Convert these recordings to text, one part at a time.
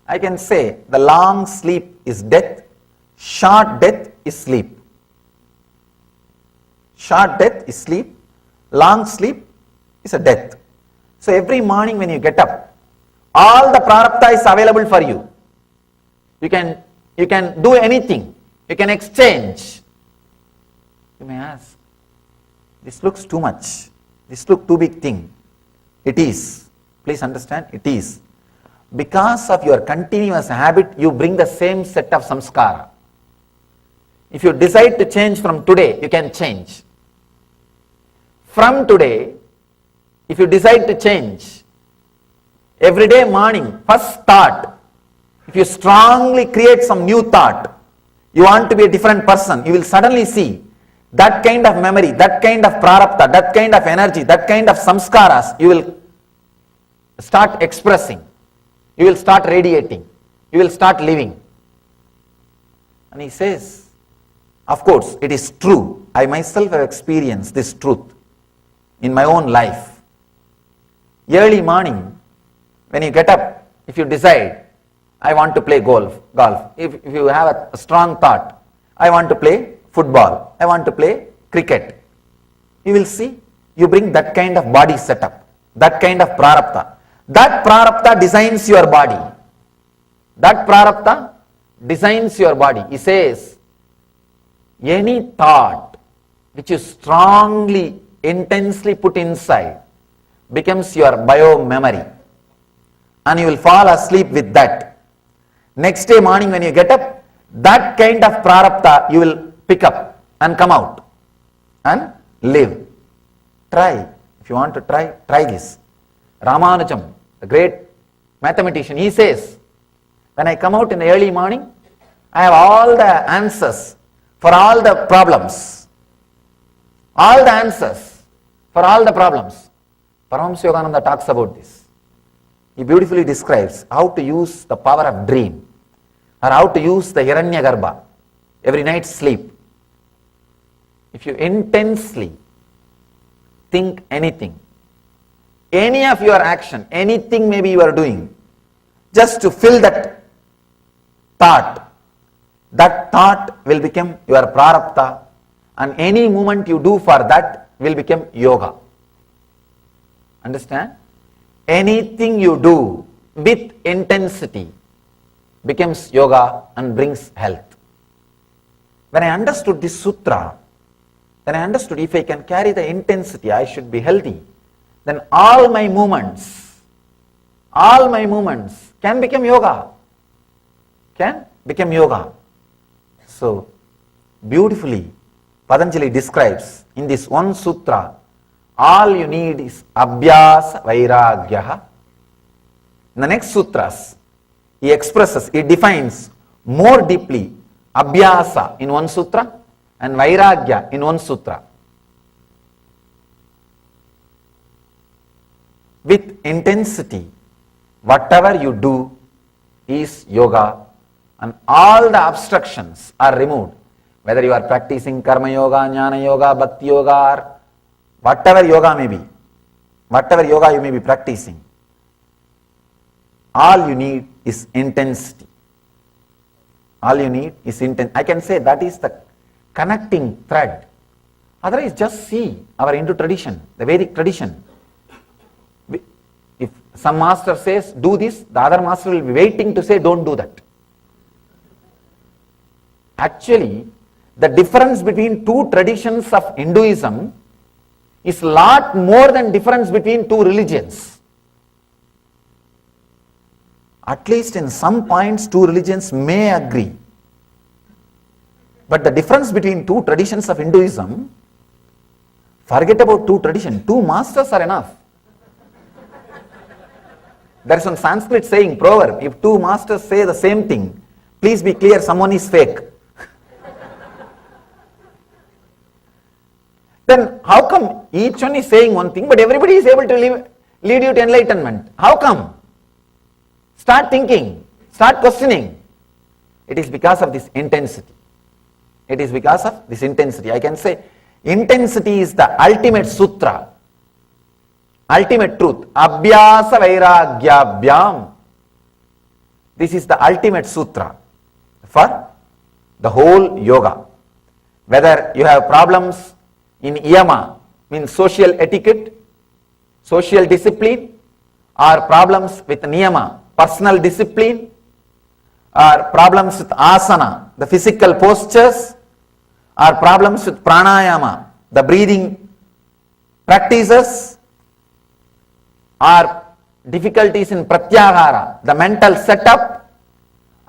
I can say the long sleep is death, short death is sleep. Short death is sleep, long sleep is a death. So every morning when you get up, all the prarabdha is available for you. You can do anything, you can exchange. You may ask, this looks too much, this looks too big thing. It is, please understand, it is. Because of your continuous habit, you bring the same set of samskara. If you decide to change from today, you can change. From today, if you decide to change, every day morning, first thought, if you strongly create some new thought, you want to be a different person, you will suddenly see that kind of memory, that kind of prarabdha, that kind of energy, that kind of samskaras, you will start expressing. You will start radiating. You will start living. And he says, of course, it is true. I myself have experienced this truth in my own life. Early morning, when you get up, if you decide, I want to play golf. If you have a strong thought, I want to play football, I want to play cricket, you will see, you bring that kind of body setup, that kind of prarabdha. That prarabdha designs your body. That prarabdha designs your body. He says, any thought which you strongly, intensely put inside becomes your bio-memory. And you will fall asleep with that. Next day morning when you get up, that kind of prarabdha you will pick up and come out and live. Try. If you want to try this. Ramanujam, the great mathematician, he says, when I come out in the early morning, I have all the answers for all the problems. All the answers for all the problems. Paramahansa Yogananda talks about this. He beautifully describes how to use the power of dream, or how to use the Hiranyagarbha, every night's sleep. If you intensely think anything, any of your action, anything maybe you are doing, just to fill that thought will become your prarabdha, and any movement you do for that will become yoga. Understand? Anything you do with intensity becomes yoga and brings health. When I understood this sutra, then I understood if I can carry the intensity, I should be healthy. Then all my movements can become yoga. Can become yoga. So, beautifully, Patanjali describes in this one sutra, all you need is abhyasa vairagyaha. In the next sutras, he expresses, he defines more deeply abhyasa in one sutra and vairagya in one sutra. With intensity, whatever you do is yoga, and all the obstructions are removed. Whether you are practicing karma yoga, jnana yoga, bhakti yoga, or whatever yoga may be, whatever yoga you may be practicing, all you need is intensity. All you need is intensity. I can say that is the connecting thread. Otherwise, just see our Hindu tradition, the Vedic tradition. If some master says, do this, the other master will be waiting to say, don't do that. Actually, the difference between two traditions of Hinduism is lot more than difference between two religions. At least in some points, two religions may agree. But the difference between two traditions of Hinduism, forget about two traditions, two masters are enough. There is some Sanskrit saying, proverb, if two masters say the same thing, please be clear, someone is fake. Then how come each one is saying one thing, but everybody is able to lead you to enlightenment? How come? Start thinking, start questioning. It is because of this intensity. It is because of this intensity. I can say intensity is the ultimate sutra, ultimate truth. Abhyasa vairagyabhyam. This is the ultimate sutra for the whole yoga. Whether you have problems in yama, means social etiquette, social discipline, or problems with niyama, personal discipline, or problems with asana, the physical postures, or problems with pranayama, the breathing practices, or difficulties in pratyahara, the mental setup,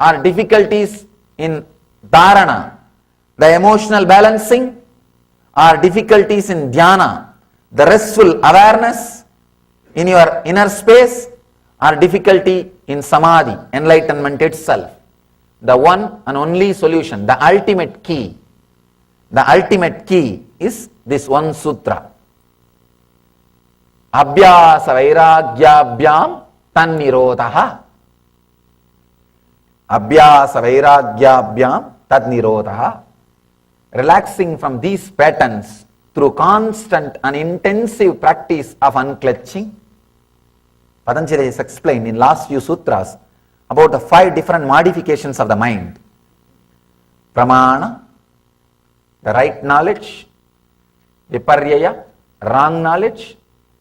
or difficulties in dharana, the emotional balancing, or difficulties in dhyana, the restful awareness in your inner space, or difficulty in samadhi, enlightenment itself. The one and only solution, the ultimate key is this one sutra. Abhyasa vairagyabhyam tannirodha. Abhyasa vairagyabhyam tannirodha. Relaxing from these patterns through constant and intensive practice of unclenching. Patanjali has explained in last few sutras about the 5 different modifications of the mind. Pramana, the right knowledge; viparyaya, wrong knowledge;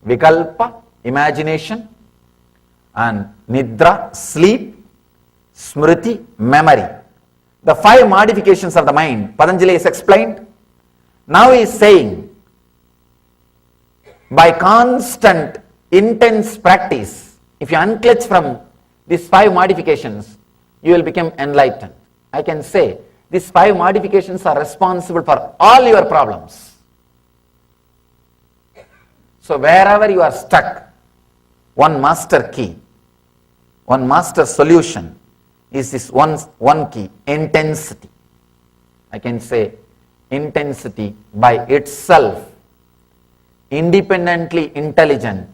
vikalpa, imagination; and nidra, sleep; smriti, memory. The 5 modifications of the mind, Patanjali has explained. Now he is saying, by constant, intense practice, if you unclench from these 5 modifications, you will become enlightened. I can say, these 5 modifications are responsible for all your problems. So wherever you are stuck, one master key, one master solution is this one key, intensity. I can say intensity by itself, independently intelligent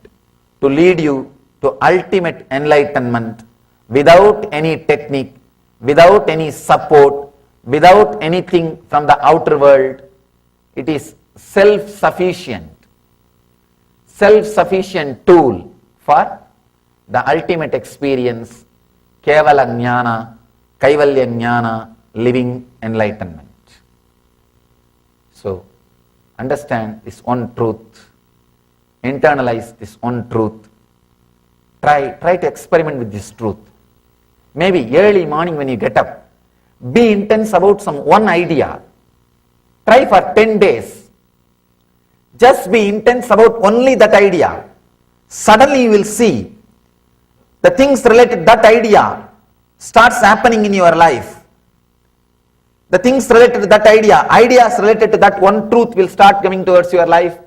to lead you to ultimate enlightenment without any technique, without any support, without anything from the outer world. It is self-sufficient tool for the ultimate experience, kevala jnana, kaivalya jnana, living enlightenment. So, understand this one truth, internalize this one truth, try to experiment with this truth. Maybe early morning when you get up, be intense about some one idea. Try for 10 days. Just be intense about only that idea. Suddenly you will see the things related to that idea starts happening in your life. The things related to that idea, ideas related to that one truth will start coming towards your life.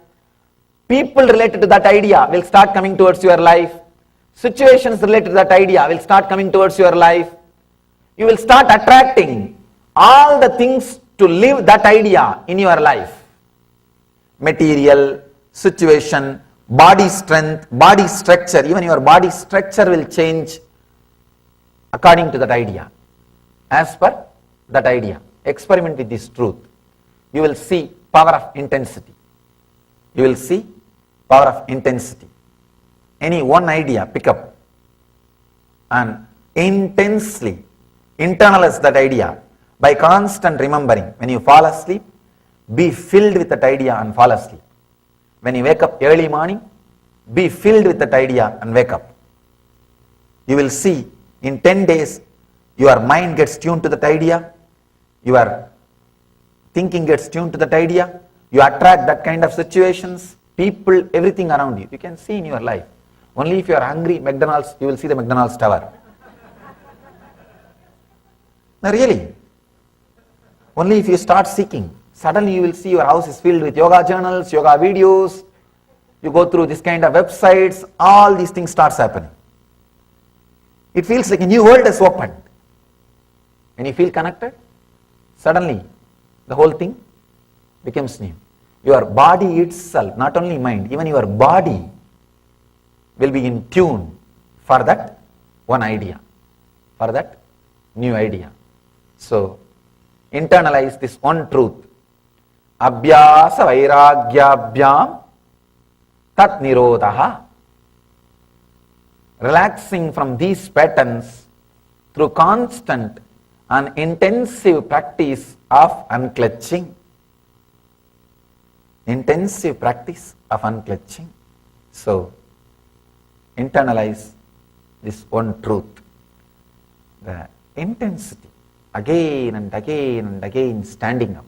People related to that idea will start coming towards your life. Situations related to that idea will start coming towards your life. You will start attracting all the things to live that idea in your life. Material, situation, body strength, body structure, even your body structure will change according to that idea, as per that idea. Experiment with this truth. You will see power of intensity. You will see power of intensity. Any one idea, pick up and intensely internalize that idea by constant remembering. When you fall asleep, be filled with that idea and fall asleep. When you wake up early morning, be filled with that idea and wake up. You will see in 10 days, your mind gets tuned to that idea, your thinking gets tuned to that idea, you attract that kind of situations, people, everything around you. You can see in your life. Only if you are hungry, McDonald's, you will see the McDonald's tower. No, really. Only if you start seeking, suddenly you will see your house is filled with yoga journals, yoga videos. You go through this kind of websites, all these things starts happening. It feels like a new world has opened. When you feel connected, suddenly the whole thing becomes new. Your body itself, not only mind, even your body will be in tune for that one idea, for that new idea. So, internalize this one truth. Abhyasa vairagyabhyam tat nirodha. Relaxing from these patterns through constant and intensive practice of unclutching. Intensive practice of unclutching. So, internalize this one truth. The intensity, again and again and again standing up.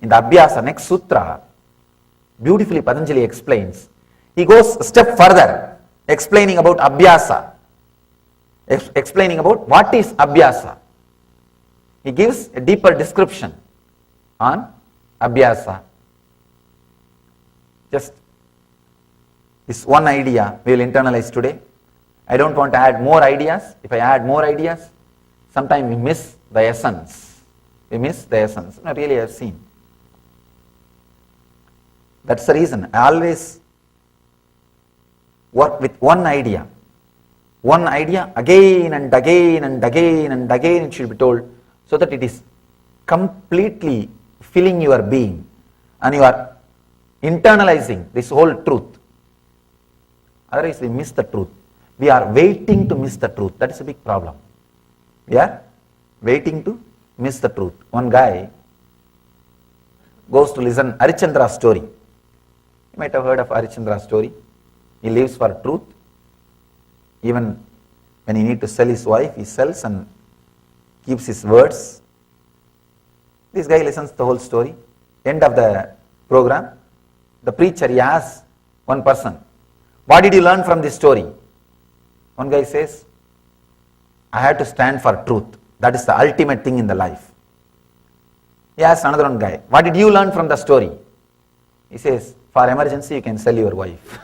In the Abhyasa, next sutra, beautifully Patanjali explains. He goes a step further, explaining about Abhyasa, explaining about what is Abhyasa. He gives a deeper description on Abhyasa. Just this one idea we will internalize today. I don't want to add more ideas. If I add more ideas, sometimes we miss the essence. We miss the essence. No, really, I have seen. That's the reason I always work with one idea. One idea again and again and again and again it should be told, so that it is completely filling your being and you are internalizing this whole truth. Otherwise we miss the truth. We are waiting to miss the truth. That is a big problem. We are waiting to miss the truth. One guy goes to listen Harichandra's story. You might have heard of Harichandra's story. He lives for truth. Even when he needs to sell his wife, he sells and keeps his words. This guy listens to the whole story. End of the program, the preacher, he asks one person, what did you learn from this story? One guy says, I had to stand for truth. That is the ultimate thing in the life. He asks another one guy, what did you learn from the story? He says, for emergency you can sell your wife.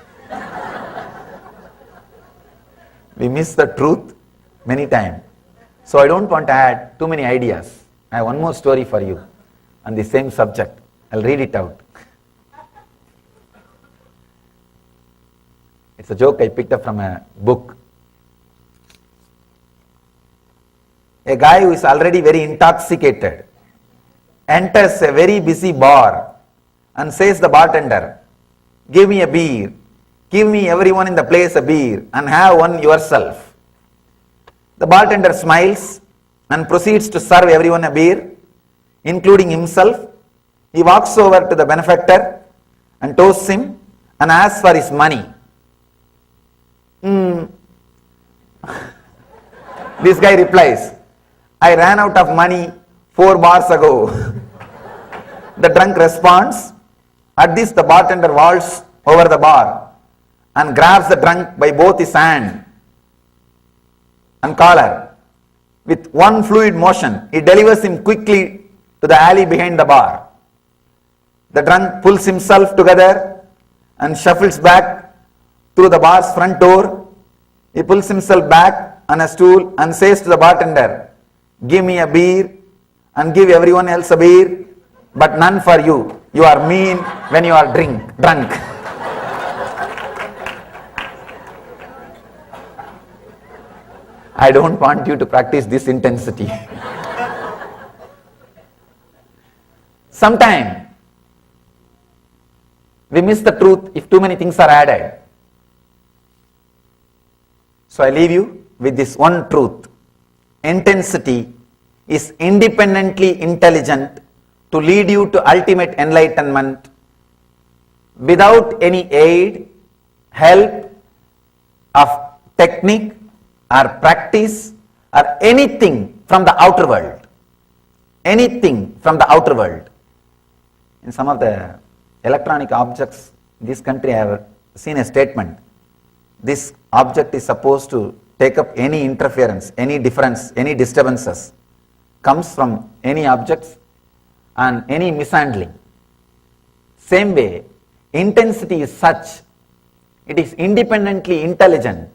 We miss the truth many times. So I don't want to add too many ideas. I have one more story for you on the same subject. I'll read it out. It's a joke I picked up from a book. A guy who is already very intoxicated enters a very busy bar and says to the bartender, give me a beer. Give me everyone in the place a beer and have one yourself. The bartender smiles and proceeds to serve everyone a beer, including himself. He walks over to the benefactor and toasts him and asks for his money. This guy replies, I ran out of money 4 bars ago. The drunk responds. At this, the bartender vaults over the bar and grabs the drunk by both his hand and collar. With one fluid motion, he delivers him quickly to the alley behind the bar. The drunk pulls himself together and shuffles back through the bar's front door. He pulls himself back on a stool and says to the bartender, give me a beer and give everyone else a beer, but none for you. You are mean when you are drunk. I don't want you to practice this intensity. Sometimes we miss the truth if too many things are added. So I leave you with this one truth. Intensity is independently intelligent to lead you to ultimate enlightenment without any aid, help of technique or practice or anything from the outer world. Anything from the outer world. In some of the electronic objects in this country, I have seen a statement. This object is supposed to take up any interference, any difference, any disturbances comes from any objects and any mishandling. Same way, intensity is such, it is independently intelligent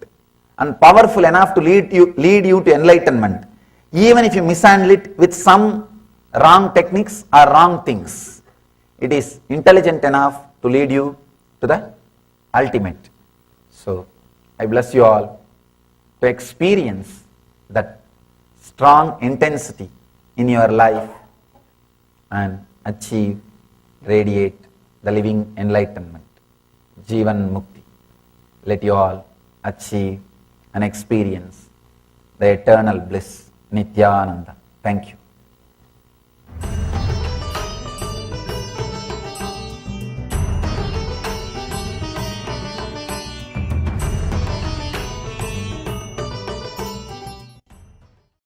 and powerful enough to lead you to enlightenment, even if you mishandle it with some wrong techniques or wrong things. It is intelligent enough to lead you to the ultimate. So, I bless you all to experience that strong intensity in your life and achieve, radiate the living enlightenment, Jivan Mukti. Let you all achieve and experience the eternal bliss, Nityananda. Thank you.